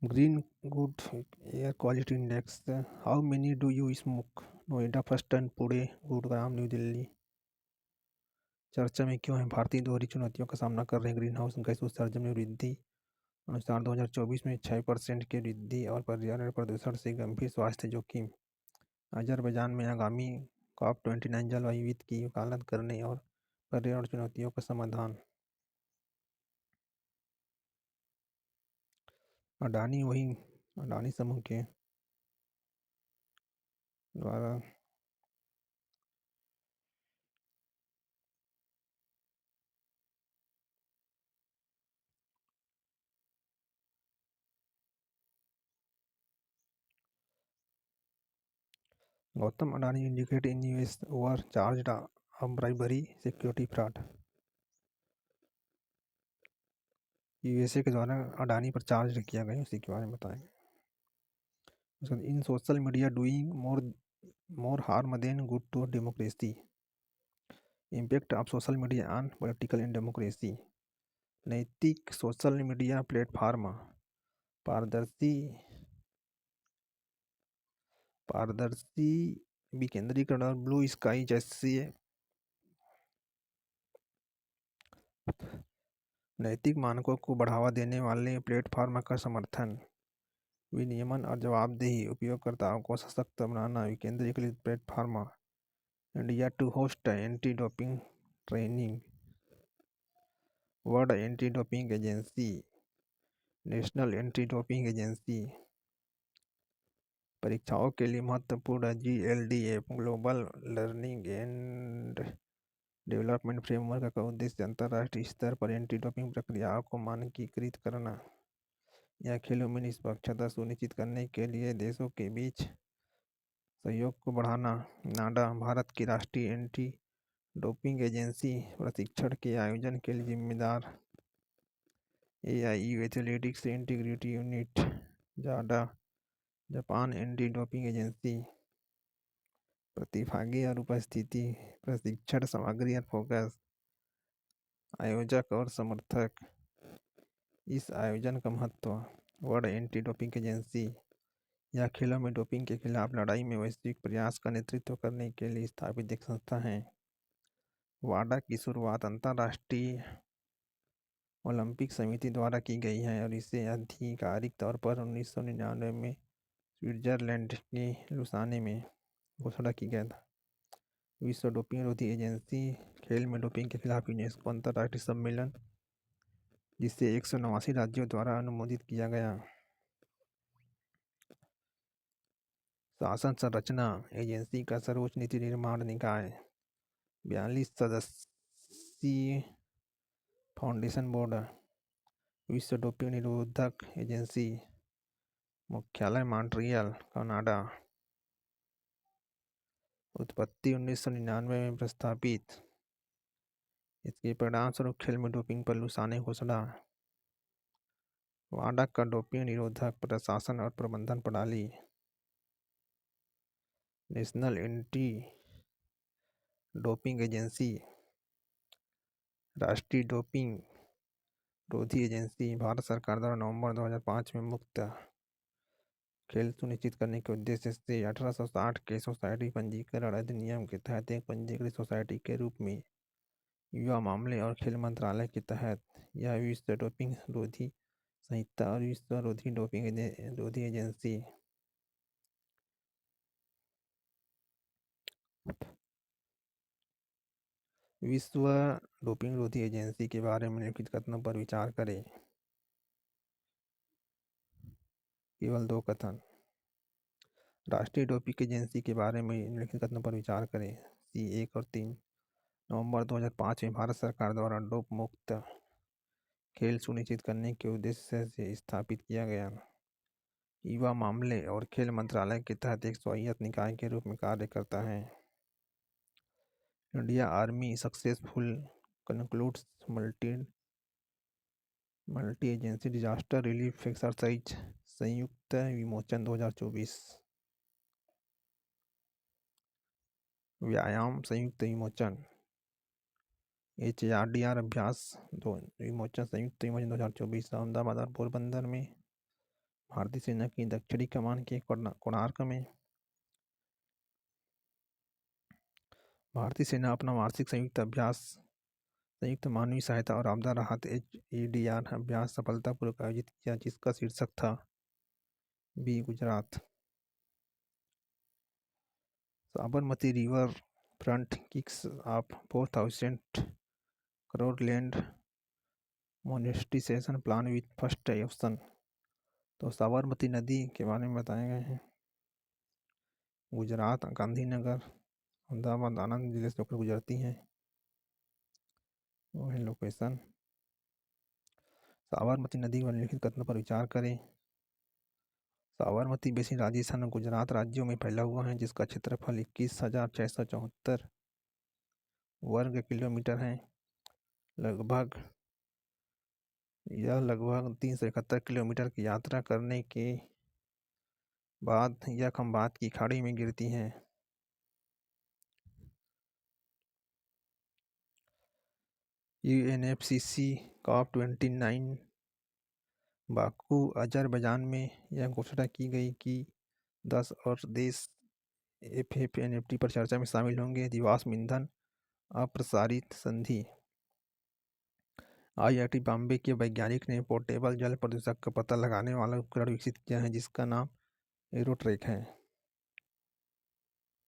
Green Good Air Quality Index. How many do you smoke? Noida first टन Pune Gurgaon new Delhi. चर्चा में क्यों है? भारतीय दोहरी चुनौतियों का सामना कर रहे हैं। ग्रीन हाउस गैस उत्सर्जन में वृद्धि अनुसार 2024 में 6% की वृद्धि और पर्यावरण प्रदूषण से गंभीर स्वास्थ्य जोखिम। अजरबैजान में आगामी COP29 जलवायु वित्त की वकालत करने और पर्यावरण चुनौतियों का समाधान। अडानी समूह के द्वारा Gautam Adani indicated in US over charged of bribery security fraud. USA के द्वारा अडानी पर चार्ज किया गया, उसी के बारे में बताएंगे। In social media doing more harm than good to democracy. Impact of social media on political and democracy. नैतिक सोशल मीडिया प्लेटफॉर्म पारदर्शी विकेंद्रीकरण और ब्लू स्काई जैसे नैतिक मानकों को बढ़ावा देने वाले प्लेटफॉर्म का समर्थन। विनियमन और जवाबदेही। उपयोगकर्ताओं को सशक्त बनाना। विकेंद्रीकृत platform. India to host anti doping training. World anti doping agency. National anti doping agency. परीक्षाओं के लिए महत्वपूर्ण GLDA global learning and development framework का उद्देश्य अंतर्राष्ट्रीय स्तर पर एंटी डोपिंग प्रक्रियाओं को मानकीकृत करना या खेलों में निष्पक्षता सुनिश्चित करने के लिए देशों के बीच सहयोग को बढ़ाना। नाडा भारत की राष्ट्रीय एंटी डोपिंग एजेंसी प्रशिक्षण के आयोजन के लिए जिम्मेदार। AIU athletics integrity unit. JADA Japan anti doping agency. प्रतिभागी और उपस्थिति। प्रशिक्षण सामग्री और फोकस। आयोजक और समर्थक। इस आयोजन का महत्व। वर्ल्ड एंटी डोपिंग एजेंसी यह खेलों में डोपिंग के खिलाफ लड़ाई में वैश्विक प्रयास का नेतृत्व करने के लिए स्थापित एक संस्था है। वाडा की शुरुआत अंतर्राष्ट्रीय ओलंपिक समिति द्वारा की गई है और इसे आधिकारिक तौर पर 1999 में स्विट्जरलैंड के लुसाने में घोषणा की गया था। विश्व डोपिंग विरोधी एजेंसी। खेल में डोपिंग के खिलाफ यूनेस्को अंतर्राष्ट्रीय सम्मेलन जिसे 189 राज्यों द्वारा अनुमोदित किया गया। शासन संरचना। एजेंसी का सर्वोच्च नीति निर्माण निकाय। 42 सदस्यीय फाउंडेशन बोर्ड। विश्व डोपिंग निरोधक एजेंसी। मुख्यालय मॉन्ट्रियल कनाडा। उत्पत्ति 1999 में प्रस्तापित। इसके परिणाम स्वरूप खेल में डोपिंग पर लुसाने घोषणा। वाडा का डोपिंग निरोधक प्रशासन और प्रबंधन प्रणाली। National anti doping agency. राष्ट्रीय डोपिंग विरोधी एजेंसी। भारत सरकार द्वारा नवंबर 2005 में मुक्त खेल सुनिश्चित करने के उद्देश्य से 1860 के सोसाइटी पंजीकरण अधिनियम के तहत एक पंजीकृत सोसाइटी के रूप में युवा मामले और खेल मंत्रालय के तहत यह विश्व डोपिंग विरोधी संहिता और विश्व डोपिंग विरोधी एजेंसी विश्व डोपिंग विरोधी एजेंसी के बारे में निम्नलिखित कथनों पर विचार करें। केवल 2 कथन। राष्ट्रीय डोपिंग एजेंसी के बारे में निम्नलिखित कथनों पर विचार करें। C1 और 3 नवंबर 2005 में भारत सरकार द्वारा डोप मुक्त खेल सुनिश्चित करने के उद्देश्य से स्थापित किया गया। युवा मामले और खेल मंत्रालय के तहत एक स्वायत्त निकाय के रूप में कार्य करता है। India army successful concludes multi agency disaster relief exercise संयुक्त विमोचन 2024। व्यायाम संयुक्त विमोचन। HRDR अभ्यास विमोचन संयुक्त विमोचन 2024। अहमदाबाद और पोरबंदर में भारतीय सेना की दक्षिणी कमान के कोणार्क में भारतीय सेना अपना वार्षिक संयुक्त मानवीय सहायता और आपदा राहत HADR अभ्यास सफलतापूर्वक आयोजित किया, जिसका शीर्षक था बी Gujarat. Sabarmati river front kicks off 4,000 crore land monetisation plan with first option. तो साबरमती नदी के बारे में बताए गए हैं। गुजरात गांधीनगर अहमदाबाद आनंद जिले से होकर गुजरती हैं। वो है लोकेशन। साबरमती नदी पर निम्नलिखित कथनों पर विचार करें। साबरमती बेसिन राजस्थान और गुजरात राज्यों में फैला हुआ है, जिसका क्षेत्रफल 21,674 वर्ग किलोमीटर है। लगभग 371 किलोमीटर की यात्रा करने के बाद यह खंबात की खाड़ी में गिरती है। UNFCCC COP29 बाकू अजरबैजान में यह घोषणा की गई कि 10 और देश FFNFT पर चर्चा में शामिल होंगे। जीवाश्म ईंधन अप्रसारित संधि। IIT बॉम्बे के वैज्ञानिक ने पोर्टेबल जल प्रदूषक का पता लगाने वाला उपकरण विकसित किया है, जिसका नाम एरोट्रैक है।